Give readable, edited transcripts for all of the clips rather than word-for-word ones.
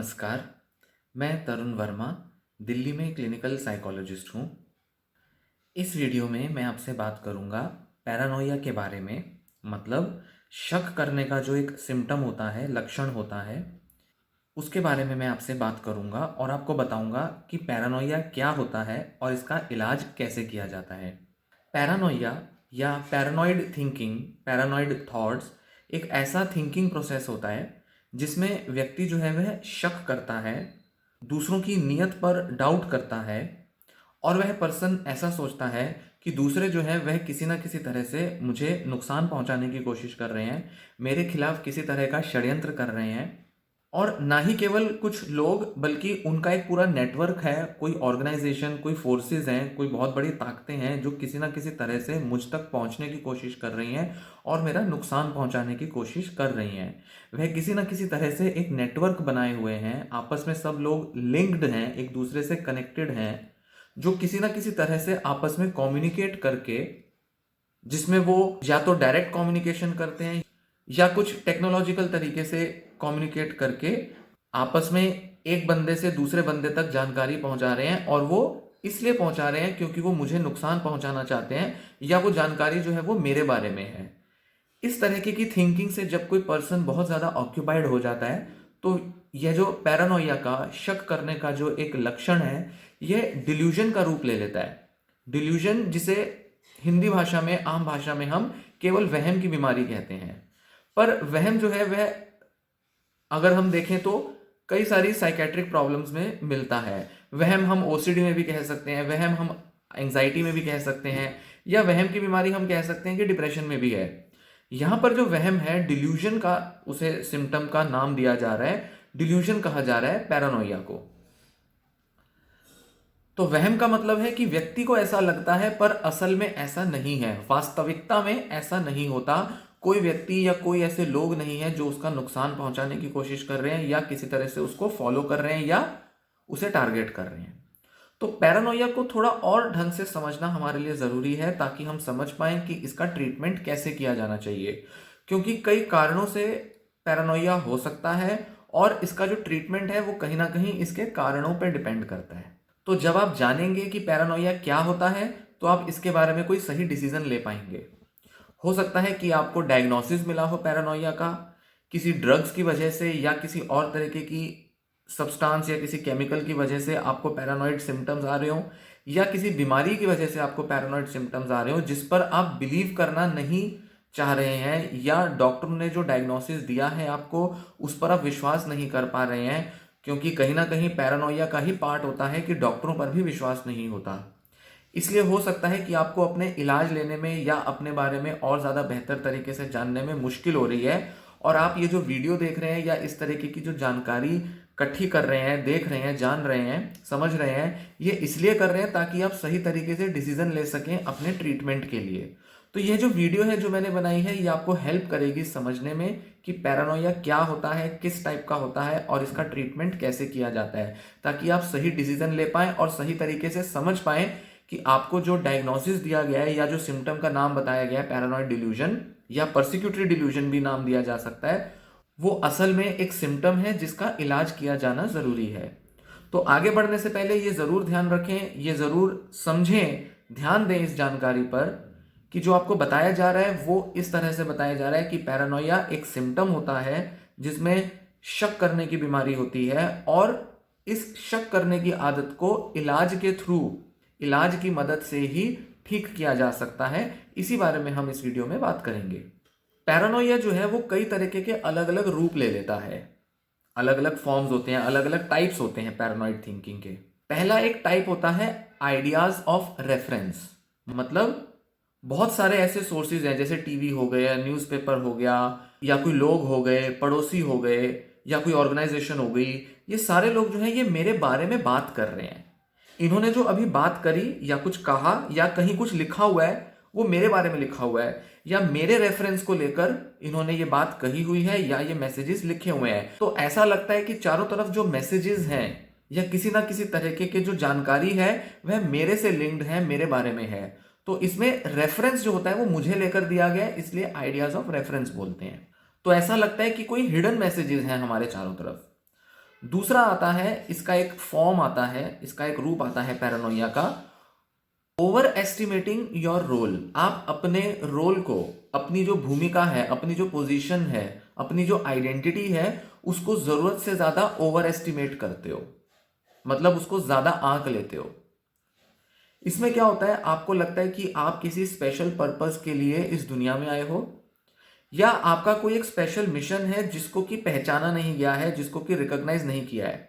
नमस्कार, मैं तरुण वर्मा, दिल्ली में क्लिनिकल साइकोलॉजिस्ट हूँ। इस वीडियो में मैं आपसे बात करूँगा पैरानोइया के बारे में, मतलब शक करने का जो एक सिम्पटम होता है, लक्षण होता है, उसके बारे में मैं आपसे बात करूँगा और आपको बताऊँगा कि पैरानोइया क्या होता है और इसका इलाज कैसे किया जाता है। पैरानोइया या पैरानॉइड थिंकिंग, पैरानॉइड थॉट्स एक ऐसा थिंकिंग प्रोसेस होता है जिसमें व्यक्ति जो है वह शक करता है, दूसरों की नीयत पर डाउट करता है और वह पर्सन ऐसा सोचता है कि दूसरे जो है वह किसी ना किसी तरह से मुझे नुकसान पहुंचाने की कोशिश कर रहे हैं, मेरे खिलाफ किसी तरह का षड्यंत्र कर रहे हैं। और ना ही केवल कुछ लोग बल्कि उनका एक पूरा नेटवर्क है, कोई ऑर्गेनाइजेशन, कोई फोर्सेस हैं, कोई बहुत बड़ी ताकतें हैं जो किसी ना किसी तरह से मुझ तक पहुंचने की कोशिश कर रही हैं और मेरा नुकसान पहुंचाने की कोशिश कर रही हैं। वह किसी ना किसी तरह से एक नेटवर्क बनाए हुए हैं, आपस में सब लोग लिंक्ड हैं, एक दूसरे से कनेक्टेड हैं, जो किसी ना किसी तरह से आपस में कम्युनिकेट करके, जिसमें वो या तो डायरेक्ट कम्युनिकेशन करते हैं या कुछ टेक्नोलॉजिकल तरीके से कम्युनिकेट करके आपस में एक बंदे से दूसरे बंदे तक जानकारी पहुंचा रहे हैं। और वो इसलिए पहुंचा रहे हैं क्योंकि वो मुझे नुकसान पहुंचाना चाहते हैं या वो जानकारी जो है वो मेरे बारे में है। इस तरीके की थिंकिंग से जब कोई पर्सन बहुत ज़्यादा ऑक्यूपाइड हो जाता है तो यह जो पैरानोइया का, शक करने का जो एक लक्षण है, यह डिल्यूजन का रूप ले लेता है। डिल्यूजन, जिसे हिंदी भाषा में, आम भाषा में हम केवल वहम की बीमारी कहते हैं। पर वहम जो है वह, अगर हम देखें तो कई सारी साइकेट्रिक प्रॉब्लम्स में मिलता है। वहम हम ओसीडी में भी कह सकते हैं, वहम हम एंजाइटी में भी कह सकते हैं, या वहम की बीमारी हम कह सकते हैं कि डिप्रेशन में भी है। यहां पर जो वहम है, डिल्यूजन का, उसे सिम्टम का नाम दिया जा रहा है, डिल्यूजन कहा जा रहा है पैरानोइया को। तो वहम का मतलब है कि व्यक्ति को ऐसा लगता है पर असल में ऐसा नहीं है, वास्तविकता में ऐसा नहीं होता। कोई व्यक्ति या कोई ऐसे लोग नहीं है जो उसका नुकसान पहुंचाने की कोशिश कर रहे हैं या किसी तरह से उसको फॉलो कर रहे हैं या उसे टारगेट कर रहे हैं। तो पैरानोइया को थोड़ा और ढंग से समझना हमारे लिए ज़रूरी है ताकि हम समझ पाएं कि इसका ट्रीटमेंट कैसे किया जाना चाहिए, क्योंकि कई कारणों से पैरानोइया हो सकता है और इसका जो ट्रीटमेंट है वो कहीं ना कहीं इसके कारणों पर डिपेंड करता है। तो जब आप जानेंगे कि पैरानोइया क्या होता है तो आप इसके बारे में कोई सही डिसीजन ले पाएंगे। हो सकता है कि आपको डायग्नोसिस मिला हो पैरानोइया का, किसी ड्रग्स की वजह से या किसी और तरीके की सब्सटेंस या किसी केमिकल की वजह से आपको पैरानॉइड सिम्टम्स आ रहे हो, या किसी बीमारी की वजह से आपको पैरानॉइड सिम्टम्स आ रहे हो जिस पर आप बिलीव करना नहीं चाह रहे हैं, या डॉक्टर ने जो डायग्नोसिस दिया है आपको उस पर आप विश्वास नहीं कर पा रहे हैं, क्योंकि कहीं ना कहीं पैरानोइया का ही पार्ट होता है कि डॉक्टरों पर भी विश्वास नहीं होता। इसलिए हो सकता है कि आपको अपने इलाज लेने में या अपने बारे में और ज़्यादा बेहतर तरीके से जानने में मुश्किल हो रही है, और आप ये जो वीडियो देख रहे हैं या इस तरीके की जो जानकारी इकट्ठी कर रहे हैं, देख रहे हैं, जान रहे हैं, समझ रहे हैं, ये इसलिए कर रहे हैं ताकि आप सही तरीके से डिसीजन ले सकें अपने ट्रीटमेंट के लिए। तो ये जो वीडियो है जो मैंने बनाई है, ये आपको हेल्प करेगी समझने में कि पैरानोइया क्या होता है, किस टाइप का होता है और इसका ट्रीटमेंट कैसे किया जाता है, ताकि आप सही डिसीजन ले पाएं और सही तरीके से समझ पाएं कि आपको जो डायग्नोसिस दिया गया है या जो सिम्टम का नाम बताया गया है, पैरानॉइड डिल्यूजन या पर्सिक्यूटरी डिल्यूजन भी नाम दिया जा सकता है, वो असल में एक सिम्टम है जिसका इलाज किया जाना जरूरी है। तो आगे बढ़ने से पहले ये जरूर ध्यान रखें, ये जरूर समझें, ध्यान दें इस जानकारी पर कि जो आपको बताया जा रहा है वो इस तरह से बताया जा रहा है कि पैरानोइया एक सिम्टम होता है जिसमें शक करने की बीमारी होती है, और इस शक करने की आदत को इलाज के थ्रू, इलाज की मदद से ही ठीक किया जा सकता है। इसी बारे में हम इस वीडियो में बात करेंगे। पैरानोइया जो है वो कई तरीके के अलग अलग रूप ले लेता है, अलग अलग फॉर्म्स होते हैं, अलग अलग टाइप्स होते हैं पैरानॉइड थिंकिंग के। पहला एक टाइप होता है आइडियाज ऑफ रेफरेंस, मतलब बहुत सारे ऐसे सोर्सेज हैं, जैसे टीवी हो गया, न्यूज़पेपर हो गया, या कोई लोग हो गए, पड़ोसी हो गए, या कोई ऑर्गेनाइजेशन हो गई। ये सारे लोग जो हैं ये मेरे बारे में बात कर रहे हैं, इन्होंने जो अभी बात करी या कुछ कहा या कहीं कुछ लिखा हुआ है वो मेरे बारे में लिखा हुआ है, या मेरे रेफरेंस को लेकर इन्होंने ये बात कही हुई है या ये मैसेजेस लिखे हुए हैं। तो ऐसा लगता है कि चारों तरफ जो मैसेजेस हैं या किसी ना किसी तरीके के जो जानकारी है वह मेरे से लिंक्ड है, मेरे बारे में है। तो इसमें रेफरेंस जो होता है वो मुझे लेकर दिया गया है, इसलिए आइडियाज ऑफ रेफरेंस बोलते हैं। तो ऐसा लगता है कि कोई हिडन मैसेजेस हैं हमारे चारों तरफ। दूसरा आता है, इसका एक फॉर्म आता है, इसका एक रूप आता है पैरानोइया का, ओवर एस्टिमेटिंग योर रोल। आप अपने रोल को, अपनी जो भूमिका है, अपनी जो पोजीशन है, अपनी जो आइडेंटिटी है, उसको जरूरत से ज्यादा ओवर एस्टिमेट करते हो, मतलब उसको ज्यादा आंक लेते हो। इसमें क्या होता है, आपको लगता है कि आप किसी स्पेशल पर्पस के लिए इस दुनिया में आए हो, या आपका कोई एक स्पेशल मिशन है जिसको कि पहचाना नहीं गया है, जिसको कि रिकॉग्नाइज नहीं किया है।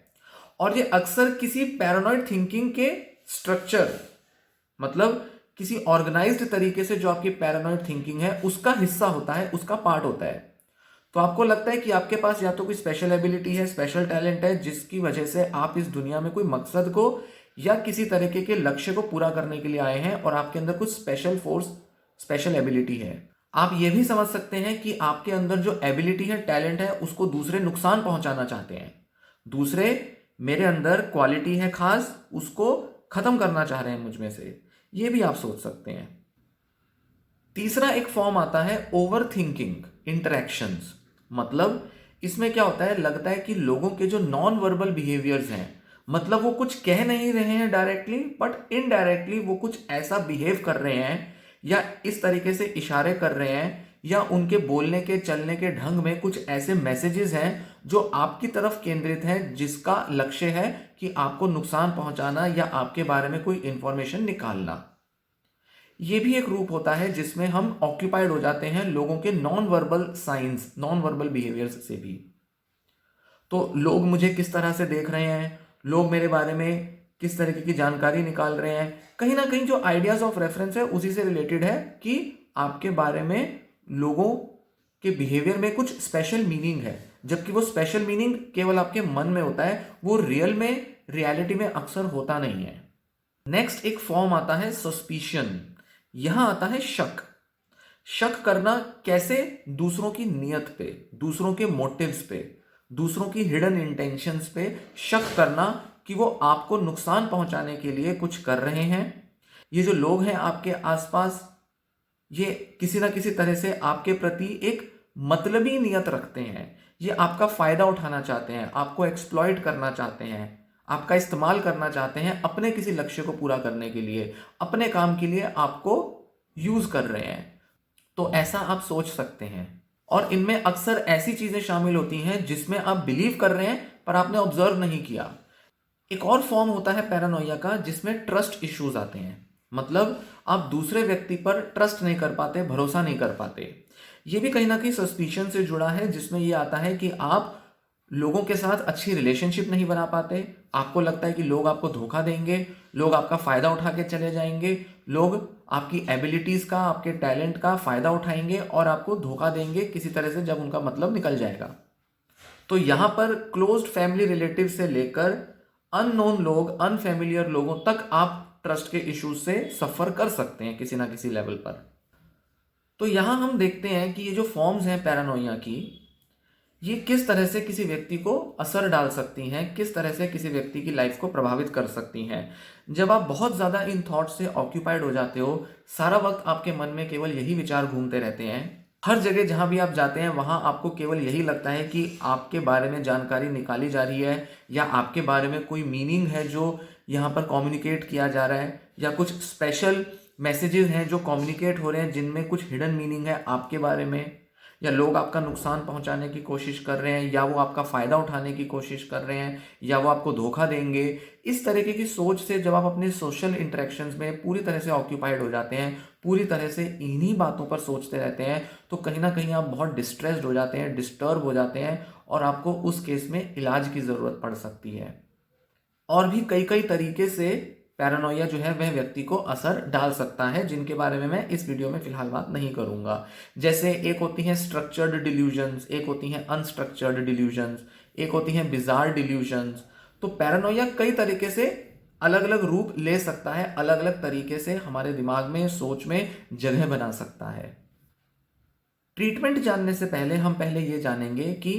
और ये अक्सर किसी पैरानॉइड थिंकिंग के स्ट्रक्चर, मतलब किसी ऑर्गेनाइज्ड तरीके से जो आपकी पैरानॉइड थिंकिंग है उसका हिस्सा होता है, उसका पार्ट होता है। तो आपको लगता है कि आपके पास या तो कोई स्पेशल एबिलिटी है, स्पेशल टैलेंट है, जिसकी वजह से आप इस दुनिया में कोई मकसद को या किसी तरीके के लक्ष्य को पूरा करने के लिए आए हैं, और आपके अंदर कुछ स्पेशल फोर्स, स्पेशल एबिलिटी है। आप ये भी समझ सकते हैं कि आपके अंदर जो एबिलिटी है, टैलेंट है, उसको दूसरे नुकसान पहुंचाना चाहते हैं। दूसरे मेरे अंदर क्वालिटी है खास, उसको खत्म करना चाह रहे हैं मुझ में से, ये भी आप सोच सकते हैं। तीसरा एक फॉर्म आता है ओवर थिंकिंग इंटरेक्शंस। मतलब इसमें क्या होता है, लगता है कि लोगों के जो नॉन वर्बल बिहेवियर्स हैं, मतलब वो कुछ कह नहीं रहे हैं डायरेक्टली, बट इनडायरेक्टली वो कुछ ऐसा बिहेव कर रहे हैं, या इस तरीके से इशारे कर रहे हैं, या उनके बोलने के चलने के ढंग में कुछ ऐसे मैसेजेस हैं जो आपकी तरफ केंद्रित हैं, जिसका लक्ष्य है कि आपको नुकसान पहुंचाना या आपके बारे में कोई इंफॉर्मेशन निकालना। ये भी एक रूप होता है जिसमें हम ऑक्यूपाइड हो जाते हैं लोगों के non verbal science, non verbal behaviours से भी। तो लोग मुझे किस तरह से देख रहे हैं, लोग मेरे बारे में किस तरीके की जानकारी निकाल रहे हैं, कहीं ना कहीं जो आइडियाज ऑफ रेफरेंस है उसी से रिलेटेड है कि आपके बारे में लोगों के बिहेवियर में कुछ स्पेशल मीनिंग है, जबकि वो स्पेशल मीनिंग केवल आपके मन में होता है, वो रियल में, रियलिटी में अक्सर होता नहीं है। नेक्स्ट एक फॉर्म आता है सस्पिशन। यहां आता है शक। शक करना कैसे, दूसरों की नियत पे, दूसरों के मोटिव्स पे, दूसरों की हिडन इंटेंशंस पे शक करना कि वो आपको नुकसान पहुंचाने के लिए कुछ कर रहे हैं। ये जो लोग हैं आपके आसपास, ये किसी ना किसी तरह से आपके प्रति एक मतलबी नियत रखते हैं। ये आपका फायदा उठाना चाहते हैं, आपको एक्सप्लॉइट करना चाहते हैं, आपका इस्तेमाल करना चाहते हैं अपने किसी लक्ष्य को पूरा करने के लिए, अपने काम के लिए आपको यूज कर रहे हैं। तो ऐसा आप सोच सकते हैं। और इनमें अक्सर ऐसी चीजें शामिल होती हैं जिसमें आप बिलीव कर रहे हैं पर आपने ऑब्जर्व नहीं किया। एक और फॉर्म होता है पैरानोइया का जिसमें ट्रस्ट इश्यूज आते हैं। मतलब आप दूसरे व्यक्ति पर ट्रस्ट नहीं कर पाते, भरोसा नहीं कर पाते। ये भी कहीं ना कहीं सस्पिशन से जुड़ा है, जिसमें ये आता है कि आप लोगों के साथ अच्छी रिलेशनशिप नहीं बना पाते। आपको लगता है कि लोग आपको धोखा देंगे, लोग आपका फायदा उठा के चले जाएंगे, लोग आपकी एबिलिटीज का, आपके टैलेंट का फायदा उठाएंगे और आपको धोखा देंगे किसी तरह से जब उनका मतलब निकल जाएगा। तो यहां पर क्लोज्ड फैमिली रिलेटिव से लेकर अननोन लोग, अनफेमिलियर लोगों तक आप ट्रस्ट के इश्यूज से सफर कर सकते हैं किसी ना किसी लेवल पर। तो यहां हम देखते हैं कि ये जो फॉर्म्स हैं पैरानोइया की, ये किस तरह से किसी व्यक्ति को असर डाल सकती हैं, किस तरह से किसी व्यक्ति की लाइफ को प्रभावित कर सकती हैं। जब आप बहुत ज़्यादा इन थॉट से ऑक्यूपाइड हो जाते हो, सारा वक्त आपके मन में केवल यही विचार घूमते रहते हैं, हर जगह जहां भी आप जाते हैं वहां आपको केवल यही लगता है कि आपके बारे में जानकारी निकाली जा रही है, या आपके बारे में कोई मीनिंग है जो यहाँ पर कम्युनिकेट किया जा रहा है, या कुछ स्पेशल मैसेजेस हैं जो कम्युनिकेट हो रहे हैं जिनमें कुछ हिडन मीनिंग है आपके बारे में, या लोग आपका नुकसान पहुंचाने की कोशिश कर रहे हैं, या वो आपका फायदा उठाने की कोशिश कर रहे हैं, या वो आपको धोखा देंगे। इस तरीके की सोच से जब आप अपने सोशल इंटरेक्शंस में पूरी तरह से ऑक्यूपाइड हो जाते हैं, पूरी तरह से इन्हीं बातों पर सोचते रहते हैं, तो कहीं ना कहीं आप बहुत डिस्ट्रेस्ड हो जाते हैं, डिस्टर्ब हो जाते हैं, और आपको उस केस में इलाज की ज़रूरत पड़ सकती है। और भी कई कई तरीके से पैरानोइया जो है वह व्यक्ति को असर डाल सकता है, जिनके बारे में मैं इस वीडियो में फिलहाल बात नहीं करूंगा। जैसे एक होती हैं स्ट्रक्चर्ड डिल्यूजन्स, एक होती हैं अनस्ट्रक्चर्ड डिल्यूजन्स, एक होती हैं बिजार डिल्यूजन्स। तो पैरानोइया कई तरीके से अलग अलग रूप ले सकता है, अलग अलग तरीके से हमारे दिमाग में, सोच में जगह बना सकता है। ट्रीटमेंट जानने से पहले हम पहले ये जानेंगे कि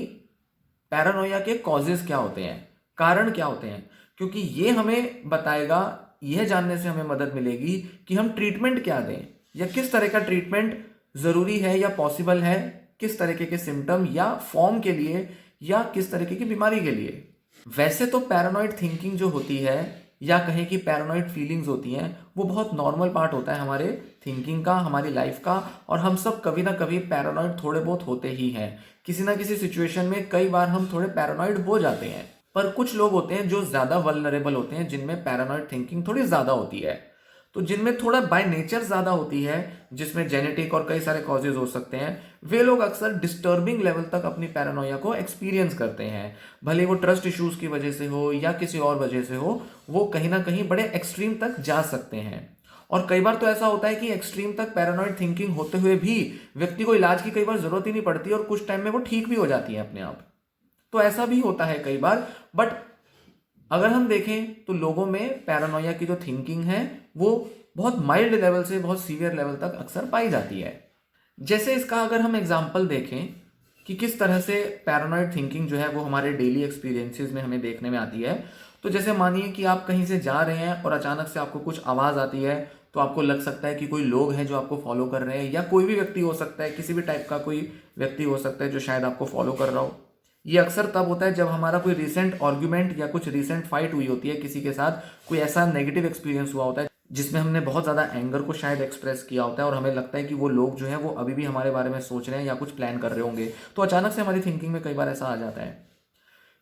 पैरानोइया के कॉजेज क्या होते हैं, कारण क्या होते हैं, क्योंकि ये हमें बताएगा, यह जानने से हमें मदद मिलेगी कि हम ट्रीटमेंट क्या दें, या किस तरह का ट्रीटमेंट जरूरी है या पॉसिबल है, किस तरीके के सिम्टम या फॉर्म के लिए, या किस तरीके की बीमारी के लिए। वैसे तो पैरानॉइड थिंकिंग जो होती है या कहें कि पैरानॉइड फीलिंग्स होती हैं वो बहुत नॉर्मल पार्ट होता है हमारे थिंकिंग का, हमारी लाइफ का। और हम सब कभी ना कभी पैरानॉइड थोड़े बहुत होते ही हैं। किसी ना किसी सिचुएशन में कई बार हम थोड़े पैरानॉइड हो जाते हैं। पर कुछ लोग होते हैं जो ज़्यादा वल्नरेबल होते हैं, जिनमें पैरानॉइड थिंकिंग थोड़ी ज़्यादा होती है। तो जिनमें थोड़ा बाय नेचर ज़्यादा होती है, जिसमें जेनेटिक और कई सारे कॉजेज हो सकते हैं, वे लोग अक्सर डिस्टर्बिंग लेवल तक अपनी पैरानोया को एक्सपीरियंस करते हैं। भले वो ट्रस्ट इश्यूज की वजह से हो या किसी और वजह से हो, वो कहीं ना कहीं बड़े एक्सट्रीम तक जा सकते हैं। और कई बार तो ऐसा होता है कि एक्सट्रीम तक पैरानॉइड थिंकिंग होते हुए भी व्यक्ति को इलाज की कई बार जरूरत ही नहीं पड़ती और कुछ टाइम में वो ठीक भी हो जाती है अपने आप। तो ऐसा भी होता है कई बार। बट अगर हम देखें तो लोगों में पैरानोया की जो थिंकिंग है वो बहुत माइल्ड लेवल से बहुत सीवियर लेवल तक अक्सर पाई जाती है। जैसे इसका अगर हम एग्जाम्पल देखें कि किस तरह से पैरानॉइड थिंकिंग जो है वो हमारे डेली एक्सपीरियंसेस में हमें देखने में आती है। तो जैसे मानिए कि आप कहीं से जा रहे हैं और अचानक से आपको कुछ आवाज़ आती है, तो आपको लग सकता है कि कोई लोग हैं जो आपको फॉलो कर रहे हैं, या कोई भी व्यक्ति हो सकता है, किसी भी टाइप का कोई व्यक्ति हो सकता है जो शायद आपको फॉलो कर रहा हो। ये अक्सर तब होता है जब हमारा कोई रिसेंट आर्ग्यूमेंट या कुछ रिसेंट फाइट हुई होती है किसी के साथ, कोई ऐसा नेगेटिव एक्सपीरियंस हुआ होता है जिसमें हमने बहुत ज़्यादा एंगर को शायद एक्सप्रेस किया होता है और हमें लगता है कि वो लोग जो हैं वो अभी भी हमारे बारे में सोच रहे हैं या कुछ प्लान कर रहे होंगे। तो अचानक से हमारी थिंकिंग में कई बार ऐसा आ जाता है।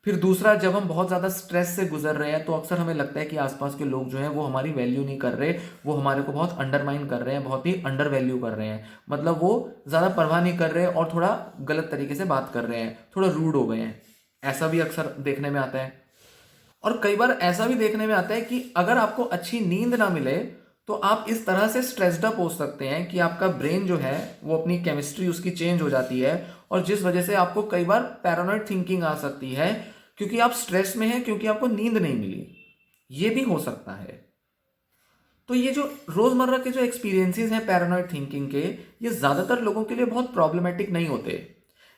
फिर दूसरा, जब हम बहुत ज़्यादा स्ट्रेस से गुजर रहे हैं तो अक्सर हमें लगता है कि आसपास के लोग जो हैं वो हमारी वैल्यू नहीं कर रहे, वो हमारे को बहुत अंडरमाइन कर रहे हैं, बहुत ही अंडर वैल्यू कर रहे हैं। मतलब वो ज़्यादा परवाह नहीं कर रहे और थोड़ा गलत तरीके से बात कर रहे हैं, थोड़ा रूड हो गए हैं। ऐसा भी अक्सर देखने में आता है। और कई बार ऐसा भी देखने में आता है कि अगर आपको अच्छी नींद ना मिले तो आप इस तरह से स्ट्रेस्ड अप हो सकते हैं कि आपका ब्रेन जो है वो अपनी केमिस्ट्री उसकी चेंज हो जाती है, और जिस वजह से आपको कई बार पैरानॉइड थिंकिंग आ सकती है क्योंकि आप स्ट्रेस में हैं, क्योंकि आपको नींद नहीं मिली। ये भी हो सकता है। तो ये जो रोजमर्रा के जो एक्सपीरियंसेस हैं पैरानॉइड थिंकिंग के, ये ज्यादातर लोगों के लिए बहुत प्रॉब्लमेटिक नहीं होते।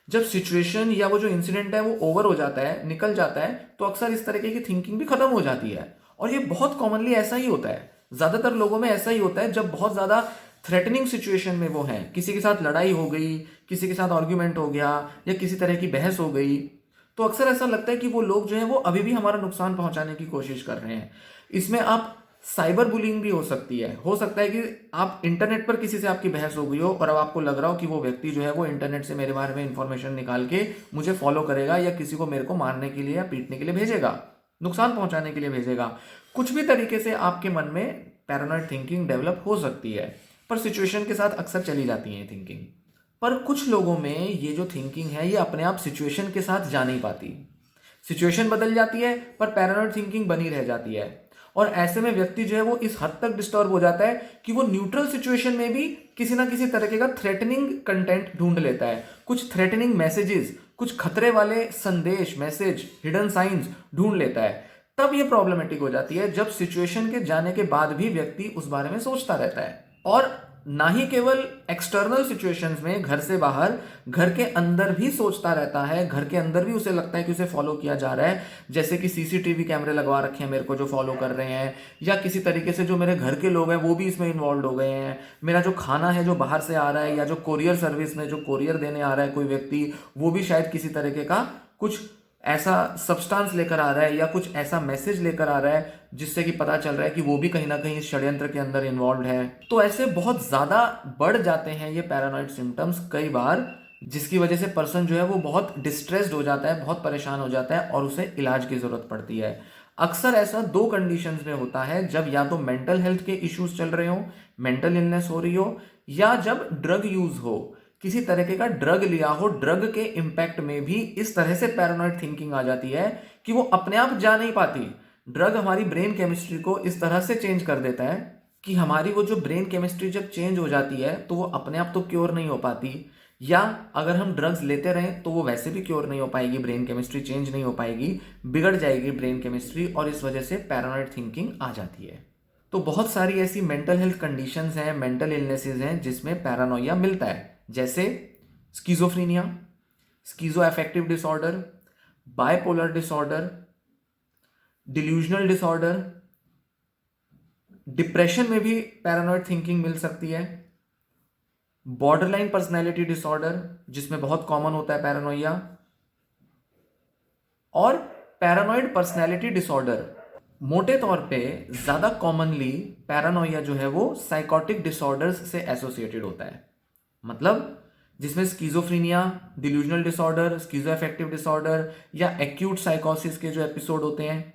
जब सिचुएशन या वो जो इंसिडेंट है वो ओवर हो जाता है, निकल जाता है, तो अक्सर इस तरीके की थिंकिंग भी खत्म हो जाती है। और ये बहुत कॉमनली ऐसा ही होता है, ज्यादातर लोगों में ऐसा ही होता है। जब बहुत ज्यादा थ्रेटनिंग सिचुएशन में वो हैं, किसी के साथ लड़ाई हो गई, किसी के साथ आर्ग्यूमेंट हो गया या किसी तरह की बहस हो गई, तो अक्सर ऐसा लगता है कि वो लोग जो हैं वो अभी भी हमारा नुकसान पहुंचाने की कोशिश कर रहे हैं। इसमें आप साइबर बुलिंग भी हो सकती है। हो सकता है कि आप इंटरनेट पर किसी से आपकी बहस हो गई हो और अब आपको लग रहा हो कि वो व्यक्ति जो है वो इंटरनेट से मेरे बारे में इंफॉर्मेशन निकाल के मुझे फॉलो करेगा या किसी को मेरे को मारने के लिए या पीटने के लिए भेजेगा, नुकसान पहुंचाने के लिए भेजेगा। कुछ भी तरीके से आपके मन में पैरानॉइड थिंकिंग डेवलप हो सकती है, पर सिचुएशन के साथ अक्सर चली जाती है थिंकिंग। पर कुछ लोगों में ये जो थिंकिंग है ये अपने आप सिचुएशन के साथ जा नहीं पाती। सिचुएशन बदल जाती है पर पैरानॉइड थिंकिंग बनी रह जाती है। और ऐसे में व्यक्ति जो है वो इस हद तक डिस्टर्ब हो जाता है कि वो न्यूट्रल सिचुएशन में भी किसी ना किसी तरीके का थ्रेटनिंग कंटेंट ढूंढ लेता है, कुछ थ्रेटनिंग मैसेजेस, कुछ खतरे वाले संदेश, मैसेज, हिडन साइंस ढूंढ लेता है। तब ये प्रॉब्लमेटिक हो जाती है जब सिचुएशन के जाने के बाद भी व्यक्ति उस बारे में सोचता रहता है। और ना ही केवल एक्सटर्नल सिचुएशंस में, घर से बाहर, घर के अंदर भी सोचता रहता है। घर के अंदर भी उसे लगता है कि उसे फॉलो किया जा रहा है, जैसे कि सीसीटीवी कैमरे लगवा रखे हैं मेरे को जो फॉलो कर रहे हैं, या किसी तरीके से जो मेरे घर के लोग हैं वो भी इसमें इन्वॉल्व हो गए हैं। मेरा जो खाना है जो बाहर से आ रहा है, या जो कोरियर सर्विस में जो कोरियर देने आ रहा है कोई व्यक्ति, वो भी शायद किसी तरीके का कुछ ऐसा सब्सटेंस लेकर आ रहा है या कुछ ऐसा मैसेज लेकर आ रहा है जिससे कि पता चल रहा है कि वो भी कहीं ना कहीं इस षड्यंत्र के अंदर इन्वॉल्व है। तो ऐसे बहुत ज्यादा बढ़ जाते हैं ये पैरानॉइड सिम्टम्स कई बार, जिसकी वजह से पर्सन जो है वो बहुत डिस्ट्रेस्ड हो जाता है, बहुत परेशान हो जाता है और उसे इलाज की जरूरत पड़ती है। अक्सर ऐसा दो कंडीशंस में होता है, जब या तो मेंटल हेल्थ के इश्यूज चल रहे हो, मेंटल इलनेस हो रही हो, या जब ड्रग यूज हो, किसी तरीके का ड्रग लिया हो, ड्रग के इम्पैक्ट में भी इस तरह से पैरानॉइड थिंकिंग आ जाती है कि वो अपने आप जा नहीं पाती। ड्रग हमारी ब्रेन केमिस्ट्री को इस तरह से चेंज कर देता है कि हमारी वो जो ब्रेन केमिस्ट्री जब चेंज हो जाती है तो वो अपने आप तो क्योर नहीं हो पाती, या अगर हम ड्रग्स लेते रहें तो वो वैसे भी क्योर नहीं हो पाएगी, ब्रेन केमिस्ट्री चेंज नहीं हो पाएगी, बिगड़ जाएगी ब्रेन केमिस्ट्री, और इस वजह से पैरानॉइड थिंकिंग आ जाती है। तो बहुत सारी ऐसी मेंटल हेल्थ कंडीशंस हैं, मेंटल इलनेसेस हैं जिसमें पैरानोया मिलता है, जैसे schizophrenia, schizo affective disorder, bipolar disorder, delusional disorder. Depression में भी पैरानॉइड थिंकिंग मिल सकती है। बॉर्डरलाइन पर्सनैलिटी डिसऑर्डर जिसमें बहुत कॉमन होता है पैरानोया, और पैरानॉइड पर्सनैलिटी डिसऑर्डर, मोटे तौर पे ज्यादा कॉमनली पैरानोया जो है वो साइकोटिक डिसऑर्डर्स से एसोसिएटेड होता है। मतलब जिसमें स्किज़ोफ्रीनिया, डिल्यूजनल डिसऑर्डर, स्किज़ोअफेक्टिव डिसऑर्डर या एक्यूट साइकोसिस के जो एपिसोड होते हैं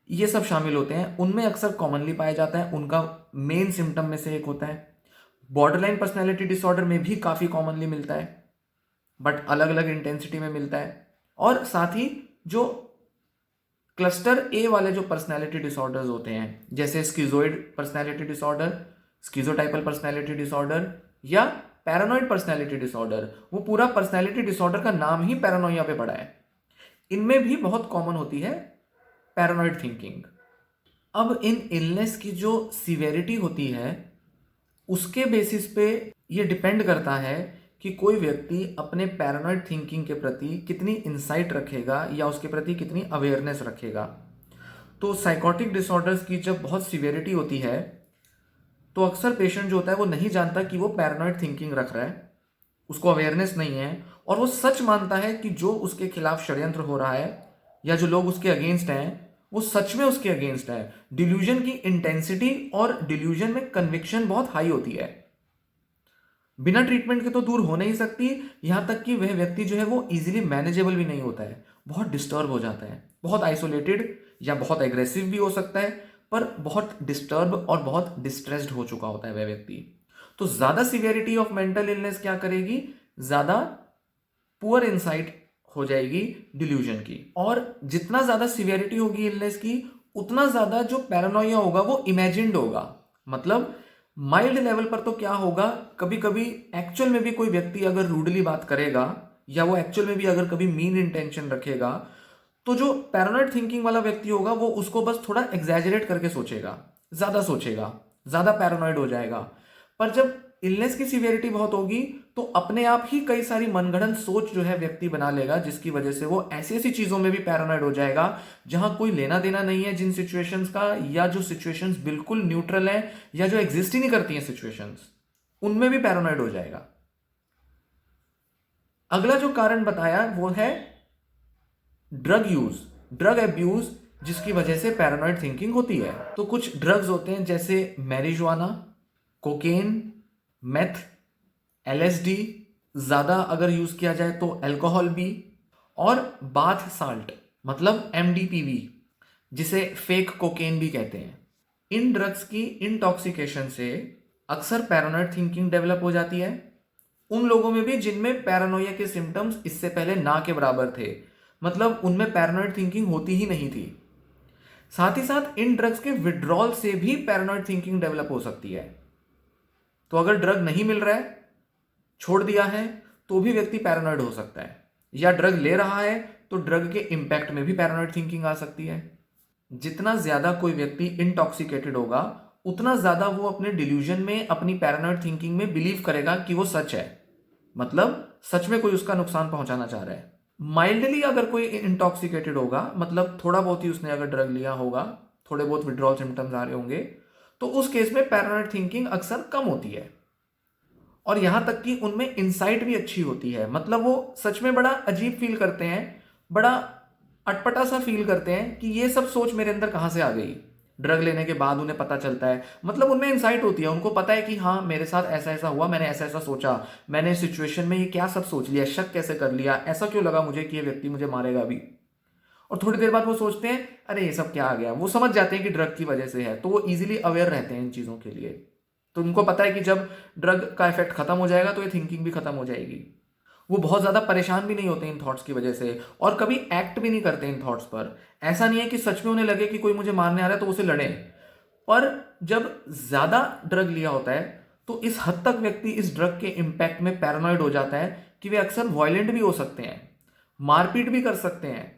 ये सब शामिल होते हैं। उनमें अक्सर कॉमनली पाया जाता है, उनका मेन सिम्टम में से एक होता है। बॉर्डरलाइन पर्सनैलिटी डिसऑर्डर में भी काफ़ी कॉमनली मिलता है, बट अलग अलग इंटेंसिटी में मिलता है। और साथ ही जो क्लस्टर ए वाले जो पर्सनैलिटी डिसऑर्डर्स होते हैं, जैसे schizoid personality disorder, schizotypal personality disorder या पैरानॉइड पर्सनैलिटी डिसऑर्डर, वो पूरा पर्सनैलिटी डिसऑर्डर का नाम ही पैरानोया पे पड़ा है। इनमें भी बहुत कॉमन होती है पैरानॉइड थिंकिंग। अब इन इलनेस की जो सीवेरिटी होती है उसके बेसिस पे ये डिपेंड करता है कि कोई व्यक्ति अपने पैरानॉइड थिंकिंग के प्रति कितनी इंसाइट रखेगा या उसके प्रति कितनी अवेयरनेस रखेगा। तो साइकोटिक डिसऑर्डर्स की जब बहुत सीवेरिटी होती है तो अक्सर पेशेंट जो होता है वो नहीं जानता कि वो पैरानॉइड थिंकिंग रख रहा है, उसको अवेयरनेस नहीं है और वो सच मानता है कि जो उसके खिलाफ षड्यंत्र हो रहा है या जो लोग उसके अगेंस्ट हैं वो सच में उसके अगेंस्ट है। डिल्यूजन की इंटेंसिटी और डिल्यूजन में कन्विक्शन बहुत हाई होती है, बिना ट्रीटमेंट के तो दूर हो नहीं सकती। यहां तक कि वह व्यक्ति जो है वो इजीली मैनेजेबल भी नहीं होता है, बहुत डिस्टर्ब हो जाता है, बहुत आइसोलेटेड या बहुत एग्रेसिव भी हो सकता है, पर बहुत डिस्टर्ब और बहुत डिस्ट्रेस्ड हो चुका होता है वह व्यक्ति। तो ज्यादा सीवियरिटी ऑफ मेंटल इलनेस क्या करेगी, ज्यादा पुअर इंसाइट हो जाएगी डिल्यूजन की। और जितना ज्यादा सीवियरिटी होगी इलनेस की उतना ज्यादा जो पैरानोया होगा वो इमेजिन्ड होगा। मतलब माइल्ड लेवल पर तो क्या होगा, कभी कभी एक्चुअल में भी कोई व्यक्ति अगर रूडली बात करेगा या वो एक्चुअल में भी अगर कभी मीन इंटेंशन रखेगा तो जो पैरानॉइड थिंकिंग वाला व्यक्ति होगा वो उसको बस थोड़ा एग्जैजरेट करके सोचेगा, ज्यादा पैरानॉइड हो जाएगा। पर जब इलनेस की सीवियरिटी बहुत होगी तो अपने आप ही कई सारी मनगढ़ंत सोच जो है व्यक्ति बना लेगा, जिसकी वजह से वो ऐसी ऐसी चीजों में भी पैरानॉइड हो जाएगा जहां कोई लेना देना नहीं है जिन सिचुएशंस का, या जो सिचुएशंस बिल्कुल न्यूट्रल है या जो एग्जिस्ट ही नहीं करती हैं सिचुएशंस, उनमें भी पैरानॉइड हो जाएगा। अगला जो कारण बताया वो है ड्रग यूज, ड्रग एब्यूज, जिसकी वजह से पैरानॉइड थिंकिंग होती है। तो कुछ ड्रग्स होते हैं जैसे मैरिजुआना, कोकेन, मेथ, एलएसडी, ज्यादा अगर यूज किया जाए तो अल्कोहल भी, और बाथ साल्ट मतलब एमडीपीवी जिसे फेक कोकेन भी कहते हैं। इन ड्रग्स की इंटॉक्सिकेशन से अक्सर पैरानॉइड थिंकिंग डेवलप हो जाती है उन लोगों में भी जिनमें पैरानोया के सिम्टम्स इससे पहले ना के बराबर थे, मतलब उनमें पैरानॉइड थिंकिंग होती ही नहीं थी। साथ ही साथ इन ड्रग्स के विड्रॉल से भी पैरानॉइड थिंकिंग डेवलप हो सकती है। तो अगर ड्रग नहीं मिल रहा है, छोड़ दिया है, तो भी व्यक्ति पैरानॉइड हो सकता है, या ड्रग ले रहा है तो ड्रग के इंपैक्ट में भी पैरानॉइड थिंकिंग आ सकती है। जितना ज्यादा कोई व्यक्ति इंटॉक्सिकेटेड होगा उतना ज्यादा वो अपने डिल्यूजन में, अपनी पैरानॉइड थिंकिंग में बिलीव करेगा कि वो सच है, मतलब सच में कोई उसका नुकसान पहुंचाना चाह रहा है। माइल्डली अगर कोई इंटॉक्सिकेटेड होगा, मतलब थोड़ा बहुत ही उसने अगर ड्रग लिया होगा, थोड़े बहुत विड्रॉल सिम्टम्स आ रहे होंगे, तो उस केस में पैरानॉइड थिंकिंग अक्सर कम होती है और यहां तक कि उनमें इंसाइट भी अच्छी होती है। मतलब वो सच में बड़ा अजीब फील करते हैं, बड़ा अटपटा सा फील करते हैं कि ये सब सोच मेरे अंदर कहां से आ गई। ड्रग लेने के बाद उन्हें पता चलता है, मतलब उनमें इंसाइट होती है, उनको पता है कि हाँ मेरे साथ ऐसा ऐसा हुआ, मैंने ऐसा ऐसा सोचा, मैंने इस सिचुएशन में ये क्या सब सोच लिया, शक कैसे कर लिया, ऐसा क्यों लगा मुझे कि ये व्यक्ति मुझे मारेगा अभी। और थोड़ी देर बाद वो सोचते हैं अरे ये सब क्या आ गया, वो समझ जाते हैं कि ड्रग की वजह से है, तो वो इजीली अवेयर रहते हैं इन चीज़ों के लिए। तो उनको पता है कि जब ड्रग का इफेक्ट खत्म हो जाएगा तो ये थिंकिंग भी खत्म हो जाएगी। वो बहुत ज़्यादा परेशान भी नहीं होते इन थॉट्स की वजह से और कभी एक्ट भी नहीं करते इन थॉट्स पर। ऐसा नहीं है कि सच में उन्हें लगे कि कोई मुझे मारने आ रहा है तो उसे लड़ें, पर जब ज़्यादा ड्रग लिया होता है तो इस हद तक व्यक्ति इस ड्रग के इम्पैक्ट में पैरानॉइड हो जाता है कि वे अक्सर वायलेंट भी हो सकते हैं, मारपीट भी कर सकते हैं,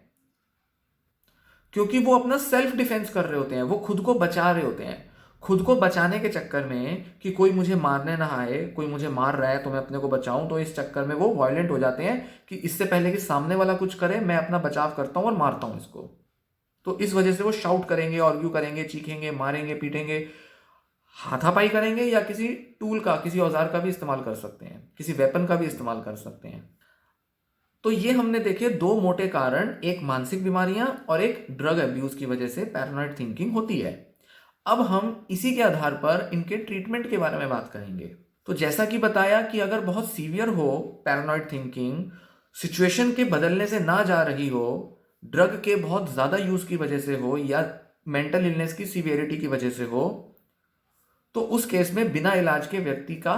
क्योंकि वो अपना सेल्फ डिफेंस कर रहे होते हैं, वो खुद को बचा रहे होते हैं। खुद को बचाने के चक्कर में कि कोई मुझे मारने ना आए, कोई मुझे मार रहा है तो मैं अपने को बचाऊं, तो इस चक्कर में वो वायलेंट हो जाते हैं कि इससे पहले कि सामने वाला कुछ करे मैं अपना बचाव करता हूं और मारता हूं इसको। तो इस वजह से वो शाउट करेंगे, आर्ग्यू करेंगे, चीखेंगे, मारेंगे, पीटेंगे, हाथापाई करेंगे, या किसी टूल का, किसी औजार का भी इस्तेमाल कर सकते हैं, किसी वेपन का भी इस्तेमाल कर सकते हैं। तो ये हमने देखे दो मोटे कारण, एक मानसिक बीमारियां और एक ड्रग अब्यूज की वजह से पैरानॉइड थिंकिंग होती है। अब हम इसी के आधार पर इनके ट्रीटमेंट के बारे में बात करेंगे। तो जैसा कि बताया कि अगर बहुत सीवियर हो पैरानॉइड थिंकिंग, सिचुएशन के बदलने से ना जा रही हो, ड्रग के बहुत ज़्यादा यूज़ की वजह से हो या मेंटल इलनेस की सीवियरिटी की वजह से हो, तो उस केस में बिना इलाज के व्यक्ति का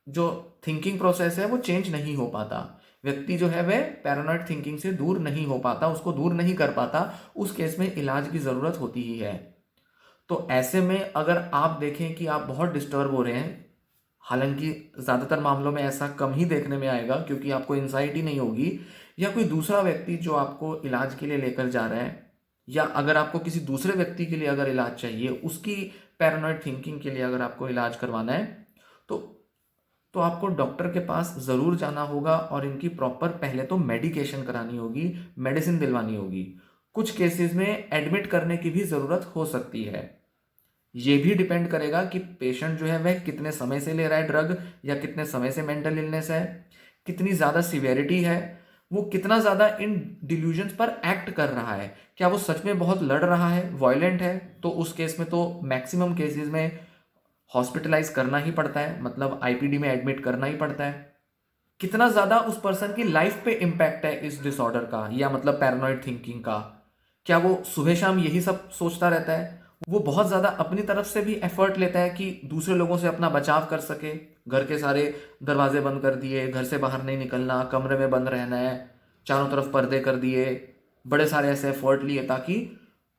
जो थिंकिंग प्रोसेस है वो चेंज नहीं हो पाता। व्यक्ति जो है वह पैरानॉइड थिंकिंग से दूर नहीं हो पाता, उसको दूर नहीं कर पाता। उस केस में इलाज की ज़रूरत होती ही है। तो ऐसे में अगर आप देखें कि आप बहुत डिस्टर्ब हो रहे हैं, हालांकि ज़्यादातर मामलों में ऐसा कम ही देखने में आएगा क्योंकि आपको एंजाइटी नहीं होगी, या कोई दूसरा व्यक्ति जो आपको इलाज के लिए लेकर जा रहा है, या अगर आपको किसी दूसरे व्यक्ति के लिए अगर इलाज चाहिए, उसकी पैरानॉइड थिंकिंग के लिए अगर आपको इलाज करवाना है, तो तो आपको डॉक्टर के पास ज़रूर जाना होगा और इनकी प्रॉपर पहले तो मेडिकेशन करानी होगी, मेडिसिन दिलवानी होगी। कुछ केसेस में एडमिट करने की भी ज़रूरत हो सकती है। ये भी डिपेंड करेगा कि पेशेंट जो है वह कितने समय से ले रहा है ड्रग, या कितने समय से मेंटल इलनेस है, कितनी ज़्यादा सीवियरिटी है, वो कितना ज़्यादा इन डिल्यूजन्स पर एक्ट कर रहा है, क्या वो सच में बहुत लड़ रहा है, वायलेंट है। तो उस केस में तो मैक्सिमम केसेस में हॉस्पिटलाइज करना ही पड़ता है, मतलब आईपीडी में एडमिट करना ही पड़ता है। कितना ज़्यादा उस पर्सन की लाइफ पे इम्पैक्ट है इस डिसऑर्डर का, या मतलब पैरानॉइड थिंकिंग का, क्या वो सुबह शाम यही सब सोचता रहता है, वो बहुत ज़्यादा अपनी तरफ से भी एफर्ट लेता है कि दूसरे लोगों से अपना बचाव कर सके, घर के सारे दरवाजे बंद कर दिए, घर से बाहर नहीं निकलना, कमरे में बंद रहना है, चारों तरफ पर्दे कर दिए, बड़े सारे ऐसे एफर्ट लिए ताकि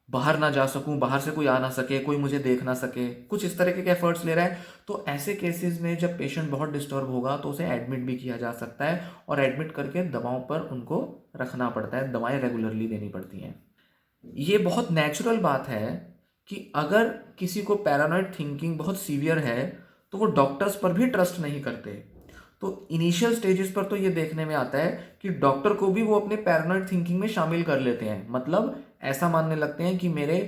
बाहर ना जा सकूं, बाहर से कोई आ ना सके, कोई मुझे देख ना सके, कुछ इस तरीके के एफर्ट्स ले रहा है। तो ऐसे केसेस में जब पेशेंट बहुत डिस्टर्ब होगा तो उसे एडमिट भी किया जा सकता है, और एडमिट करके दवाओं पर उनको रखना पड़ता है, दवाएं रेगुलरली देनी पड़ती हैं। ये बहुत नेचुरल बात है कि अगर किसी को पैरानॉइड थिंकिंग बहुत सीवियर है तो वो डॉक्टर्स पर भी ट्रस्ट नहीं करते। तो इनिशियल स्टेजेस पर तो ये देखने में आता है कि डॉक्टर को भी वो अपने पैरानॉइड थिंकिंग में शामिल कर लेते हैं, मतलब ऐसा मानने लगते हैं कि मेरे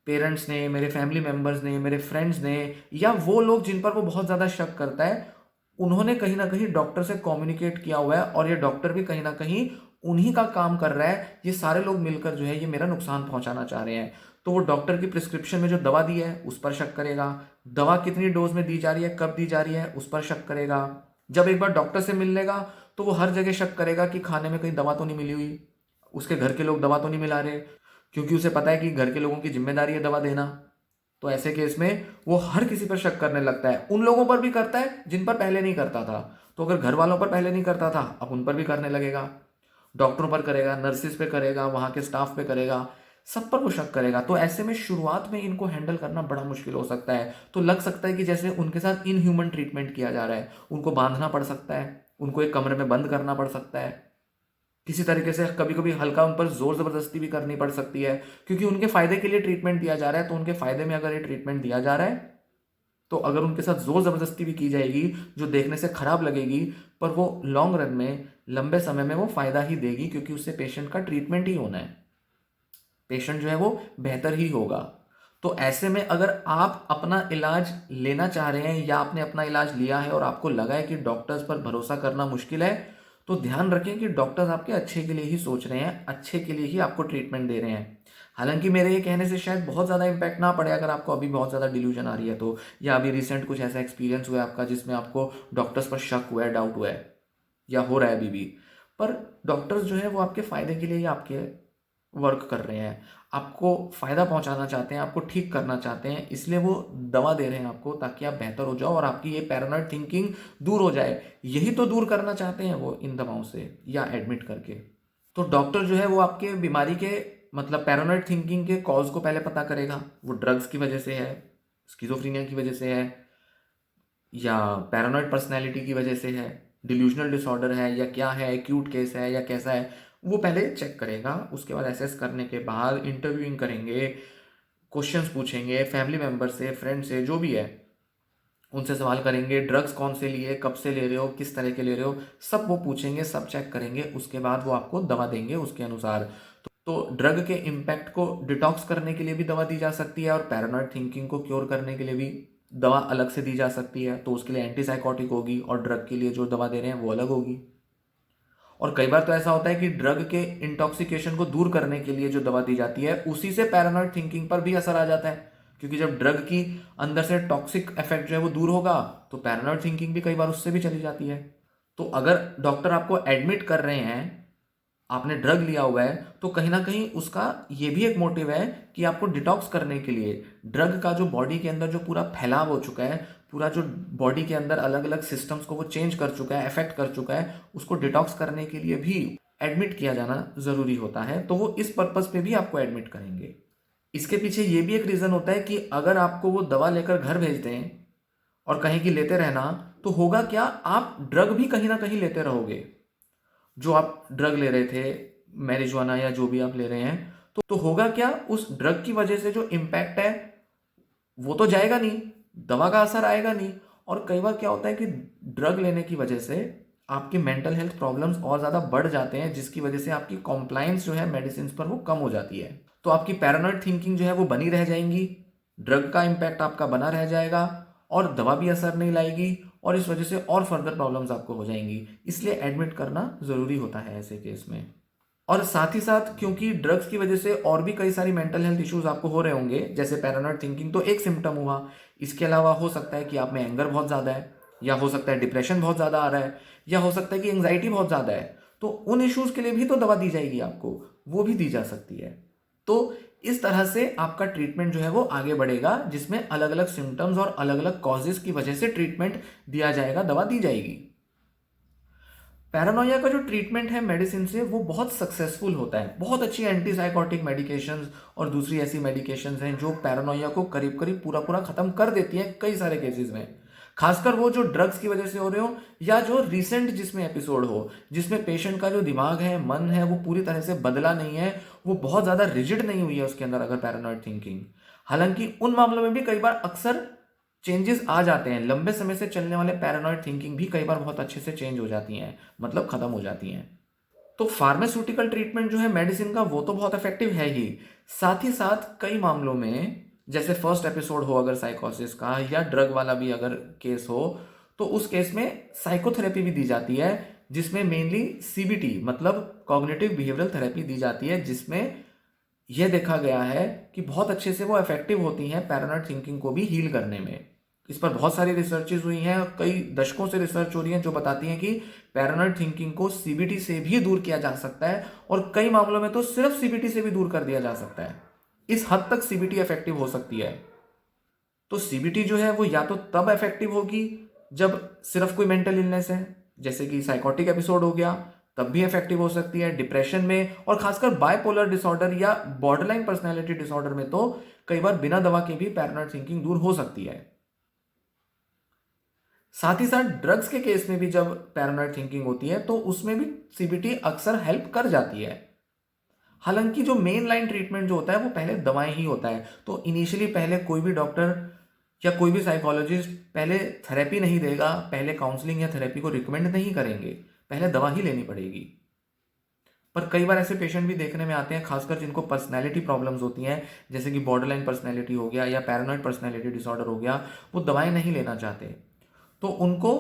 पेरेंट्स ने, मेरे फैमिली मेम्बर्स ने, मेरे फ्रेंड्स ने, या वो लोग जिन पर वो बहुत ज़्यादा शक करता है, उन्होंने कहीं ना कहीं डॉक्टर से कम्युनिकेट किया हुआ है, और ये डॉक्टर भी कहीं ना कहीं उन्हीं का काम कर रहा है। ये सारे लोग मिलकर जो है ये मेरा नुकसान पहुंचाना चाह रहे हैं। तो वो डॉक्टर की प्रिस्क्रिप्शन में जो दवा दी है उस पर शक करेगा, दवा कितनी डोज में दी जा रही है, कब दी जा रही है, उस पर शक करेगा। जब एक बार डॉक्टर से मिल लेगा तो वो हर जगह शक करेगा कि खाने में कहीं दवा तो नहीं मिली हुई, उसके घर के लोग दवा तो नहीं मिला रहे, क्योंकि उसे पता है कि घर के लोगों की जिम्मेदारी है दवा देना। तो ऐसे केस में वो हर किसी पर शक करने लगता है, उन लोगों पर भी करता है जिन पर पहले नहीं करता था। तो अगर घर वालों पर पहले नहीं करता था, अब उन पर भी करने लगेगा, डॉक्टरों पर करेगा, नर्सिस पे करेगा, वहां के स्टाफ पे करेगा, सब पर वो शक करेगा। तो ऐसे में शुरुआत में इनको हैंडल करना बड़ा मुश्किल हो सकता है। तो लग सकता है कि जैसे उनके साथ इनह्यूमन ट्रीटमेंट किया जा रहा है, उनको बांधना पड़ सकता है, उनको एक कमरे में बंद करना पड़ सकता है, किसी तरीके से कभी कभी हल्का उन पर जोर जबरदस्ती भी करनी पड़ सकती है, क्योंकि उनके फायदे के लिए ट्रीटमेंट दिया जा रहा है। तो उनके फायदे में अगर ये ट्रीटमेंट दिया जा रहा है, तो अगर उनके साथ जोर जबरदस्ती भी की जाएगी जो देखने से खराब लगेगी, पर वो लॉन्ग रन में, लंबे समय में वो फायदा ही देगी, क्योंकि उससे पेशेंट का ट्रीटमेंट ही होना है, पेशेंट जो है वो बेहतर ही होगा। तो ऐसे में अगर आप अपना इलाज लेना चाह रहे हैं, या आपने अपना इलाज लिया है और आपको लगा है कि डॉक्टर्स पर भरोसा करना मुश्किल है, तो ध्यान रखें कि डॉक्टर्स आपके अच्छे के लिए ही सोच रहे हैं, अच्छे के लिए ही आपको ट्रीटमेंट दे रहे हैं। हालांकि मेरे ये कहने से शायद बहुत ज़्यादा इम्पैक्ट ना पड़े अगर आपको अभी बहुत ज़्यादा डिल्यूजन आ रही है तो, या अभी रिसेंट कुछ ऐसा एक्सपीरियंस हुआ है आपका जिसमें आपको डॉक्टर्स पर शक हुआ है, डाउट हुआ है, या हो रहा है अभी भी। पर डॉक्टर्स जो है वो आपके फ़ायदे के लिए ही आपके वर्क कर रहे हैं, आपको फ़ायदा पहुंचाना चाहते हैं, आपको ठीक करना चाहते हैं, इसलिए वो दवा दे रहे हैं आपको ताकि आप बेहतर हो जाओ और आपकी ये पैरानॉइड थिंकिंग दूर हो जाए। यही तो दूर करना चाहते हैं वो इन दवाओं से या एडमिट करके। तो डॉक्टर जो है वो आपके बीमारी के, मतलब पैरानॉइड थिंकिंग के कॉज को पहले पता करेगा, वो ड्रग्स की वजह से है, स्किज़ोफ्रेनिया की वजह से है, या पैरानॉइड पर्सनैलिटी की वजह से है, डिल्यूजनल डिसऑर्डर है, या क्या है, एक्यूट केस है या कैसा है, वो पहले चेक करेगा। उसके बाद एसेस करने के बाद इंटरव्यूइंग करेंगे, क्वेश्चंस पूछेंगे फैमिली मेम्बर से, फ्रेंड से, जो भी है उनसे सवाल करेंगे, ड्रग्स कौन से लिए, कब से ले रहे हो, किस तरह के ले रहे हो, सब वो पूछेंगे, सब चेक करेंगे। उसके बाद वो आपको दवा देंगे उसके अनुसार। तो ड्रग के इम्पैक्ट को डिटॉक्स करने के लिए भी दवा दी जा सकती है, और पैरानॉइड थिंकिंग को क्योर करने के लिए भी दवा अलग से दी जा सकती है। तो उसके लिए एंटीसाइकोटिक होगी, और ड्रग के लिए जो दवा दे रहे हैं वो अलग होगी। और कई बार तो ऐसा होता है कि ड्रग के इंटॉक्सिकेशन को दूर करने के लिए जो दवा दी जाती है उसी से पैरानॉइड थिंकिंग पर भी असर आ जाता है, क्योंकि जब ड्रग की अंदर से टॉक्सिक इफेक्ट जो है वो दूर होगा तो पैरानॉइड थिंकिंग भी कई बार उससे भी चली जाती है। तो अगर डॉक्टर आपको एडमिट कर रहे हैं, आपने ड्रग लिया हुआ है, तो कहीं ना कहीं उसका ये भी एक मोटिव है कि आपको डिटॉक्स करने के लिए ड्रग का जो बॉडी के अंदर जो पूरा फैलाव हो चुका है, पूरा जो बॉडी के अंदर अलग अलग सिस्टम्स को वो चेंज कर चुका है, अफेक्ट कर चुका है, उसको डिटॉक्स करने के लिए भी एडमिट किया जाना ज़रूरी होता है। तो वो इस पर्पज़ पे भी आपको एडमिट करेंगे। इसके पीछे ये भी एक रीज़न होता है कि अगर आपको वो दवा लेकर घर भेज दें और कहीं की लेते रहना, तो होगा क्या, आप ड्रग भी कहीं ना कहीं लेते रहोगे। जो आप ड्रग ले रहे थे, मैरिजुआना या जो भी आप ले रहे हैं, तो होगा क्या, उस ड्रग की वजह से जो इम्पैक्ट है वो तो जाएगा नहीं, दवा का असर आएगा नहीं। और कई बार क्या होता है कि ड्रग लेने की वजह से आपकी मेंटल हेल्थ प्रॉब्लम्स और ज़्यादा बढ़ जाते हैं, जिसकी वजह से आपकी कॉम्प्लायंस जो है मेडिसिन पर वो कम हो जाती है। तो आपकी पैरानॉइड थिंकिंग जो है वो बनी रह जाएंगी, ड्रग का इम्पैक्ट आपका बना रह जाएगा और दवा भी असर नहीं लाएगी, और इस वजह से और फर्दर प्रॉब्लम्स आपको हो जाएंगी। इसलिए एडमिट करना ज़रूरी होता है ऐसे केस में। और साथ ही साथ क्योंकि ड्रग्स की वजह से और भी कई सारी मेंटल हेल्थ इश्यूज आपको हो रहे होंगे, जैसे पैरानॉइड थिंकिंग तो एक सिम्टम हुआ, इसके अलावा हो सकता है कि आप में एंगर बहुत ज़्यादा है, या हो सकता है डिप्रेशन बहुत ज़्यादा आ रहा है, या हो सकता है कि एंग्जाइटी बहुत ज़्यादा है। तो उन इश्यूज़ के लिए भी तो दवा दी जाएगी आपको, वो भी दी जा सकती है। तो इस तरह से आपका ट्रीटमेंट जो है वो आगे बढ़ेगा, जिसमें अलग अलग सिम्टम्स और अलग अलग कॉजेज की वजह से ट्रीटमेंट दिया जाएगा, दवा दी जाएगी। पैरानोया का जो ट्रीटमेंट है मेडिसिन से वो बहुत सक्सेसफुल होता है। बहुत अच्छी एंटीसाइकोटिक मेडिकेशंस और दूसरी ऐसी मेडिकेशंस हैं जो पैरानोया को करीब करीब पूरा पूरा खत्म कर देती हैं कई सारे केसेस में। खासकर वो जो ड्रग्स की वजह से हो रहे हो, या जो रिसेंट जिसमें एपिसोड हो, जिसमें पेशेंट का जो दिमाग है, मन है, वो पूरी तरह से बदला नहीं है, वो बहुत ज़्यादा रिजिड नहीं हुई है उसके अंदर अगर पैरानॉइड थिंकिंग। हालांकि उन मामलों में भी कई बार अक्सर चेंजेस आ जाते हैं, लंबे समय से चलने वाले पैरानॉइड थिंकिंग भी कई बार बहुत अच्छे से चेंज हो जाती हैं, मतलब खत्म हो जाती हैं। तो फार्मास्यूटिकल ट्रीटमेंट जो है मेडिसिन का वो तो बहुत इफेक्टिव है ही, साथ ही साथ कई मामलों में, जैसे फर्स्ट एपिसोड हो अगर साइकोसिस का, या ड्रग वाला भी अगर केस हो, तो उस केस में साइकोथेरेपी भी दी जाती है, जिसमें मेनली सीबीटी मतलब कॉग्निटिव बिहेवियरल थेरेपी दी जाती है, जिसमें यह देखा गया है कि बहुत अच्छे से वो इफेक्टिव होती हैं पैरानॉइड थिंकिंग को भी हील करने में। इस पर बहुत सारी रिसर्चेज हुई हैं, कई दशकों से रिसर्च हो रही है जो बताती हैं कि पैरानॉइड थिंकिंग को सीबीटी से भी दूर किया जा सकता है, और कई मामलों में तो सिर्फ सीबीटी से भी दूर कर दिया जा सकता है। इस हद तक सीबीटी इफेक्टिव हो सकती है। तो सीबीटी जो है वो या तो तब इफेक्टिव होगी जब सिर्फ कोई मेंटल इलनेस है, जैसे कि साइकोटिक एपिसोड हो गया, तब भी इफेक्टिव हो सकती है। डिप्रेशन में, और खासकर बायपोलर डिसऑर्डर या बॉर्डरलाइन पर्सनैलिटी डिसऑर्डर में तो कई बार बिना दवा के भी पैरानॉइड थिंकिंग दूर हो सकती है। साथ ही साथ ड्रग्स के केस में भी जब पैरानॉइड थिंकिंग होती है तो उसमें भी सीबीटी अक्सर हेल्प कर जाती है। हालांकि जो मेन लाइन ट्रीटमेंट जो होता है वो पहले दवाएं ही होता है। तो इनिशियली पहले कोई भी डॉक्टर या कोई भी साइकोलॉजिस्ट पहले थेरेपी नहीं देगा, पहले काउंसलिंग या थेरेपी को रिकमेंड नहीं करेंगे, पहले दवा ही लेनी पड़ेगी। पर कई बार ऐसे पेशेंट भी देखने में आते हैं, खासकर जिनको पर्सनैलिटी प्रॉब्लम्स होती हैं, जैसे कि बॉर्डरलाइन पर्सनैलिटी हो गया या पैरानॉइड पर्सनैलिटी डिसऑर्डर हो गया, वो दवाएं नहीं लेना चाहते, तो उनको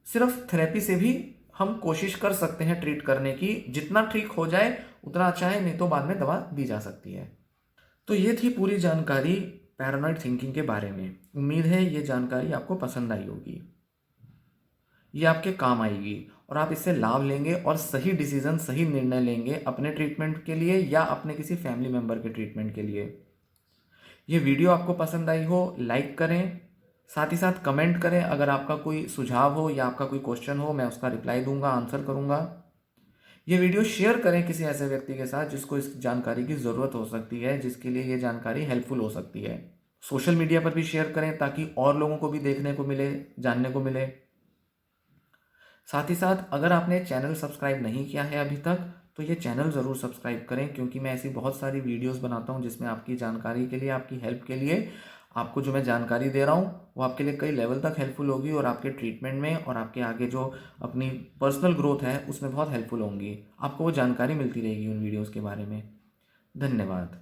सिर्फ थेरेपी से भी हम कोशिश कर सकते हैं ट्रीट करने की। जितना ठीक हो जाए उतना अच्छा है, नहीं तो बाद में दवा दी जा सकती है। तो ये थी पूरी जानकारी पैरानॉइड थिंकिंग के बारे में। उम्मीद है ये जानकारी आपको पसंद आई होगी, ये आपके काम आएगी और आप इससे लाभ लेंगे और सही डिसीजन, सही निर्णय लेंगे अपने ट्रीटमेंट के लिए या अपने किसी फैमिली मेम्बर के ट्रीटमेंट के लिए। ये वीडियो आपको पसंद आई हो, लाइक करें, साथ ही साथ कमेंट करें। अगर आपका कोई सुझाव हो या आपका कोई क्वेश्चन हो, मैं उसका रिप्लाई दूंगा, आंसर करूंगा। ये वीडियो शेयर करें किसी ऐसे व्यक्ति के साथ जिसको इस जानकारी की ज़रूरत हो सकती है, जिसके लिए ये जानकारी हेल्पफुल हो सकती है। सोशल मीडिया पर भी शेयर करें ताकि और लोगों को भी देखने को मिले, जानने को मिले। साथ ही साथ अगर आपने चैनल सब्सक्राइब नहीं किया है अभी तक, तो ये चैनल ज़रूर सब्सक्राइब करें, क्योंकि मैं ऐसी बहुत सारी वीडियोस बनाता हूँ जिसमें आपकी जानकारी के लिए, आपकी हेल्प के लिए, आपको जो मैं जानकारी दे रहा हूँ वो आपके लिए कई लेवल तक हेल्पफुल होगी और आपके ट्रीटमेंट में और आपके आगे जो अपनी पर्सनल ग्रोथ है उसमें बहुत हेल्पफुल होंगी। आपको वो जानकारी मिलती रहेगी उन वीडियोज़ के बारे में। धन्यवाद।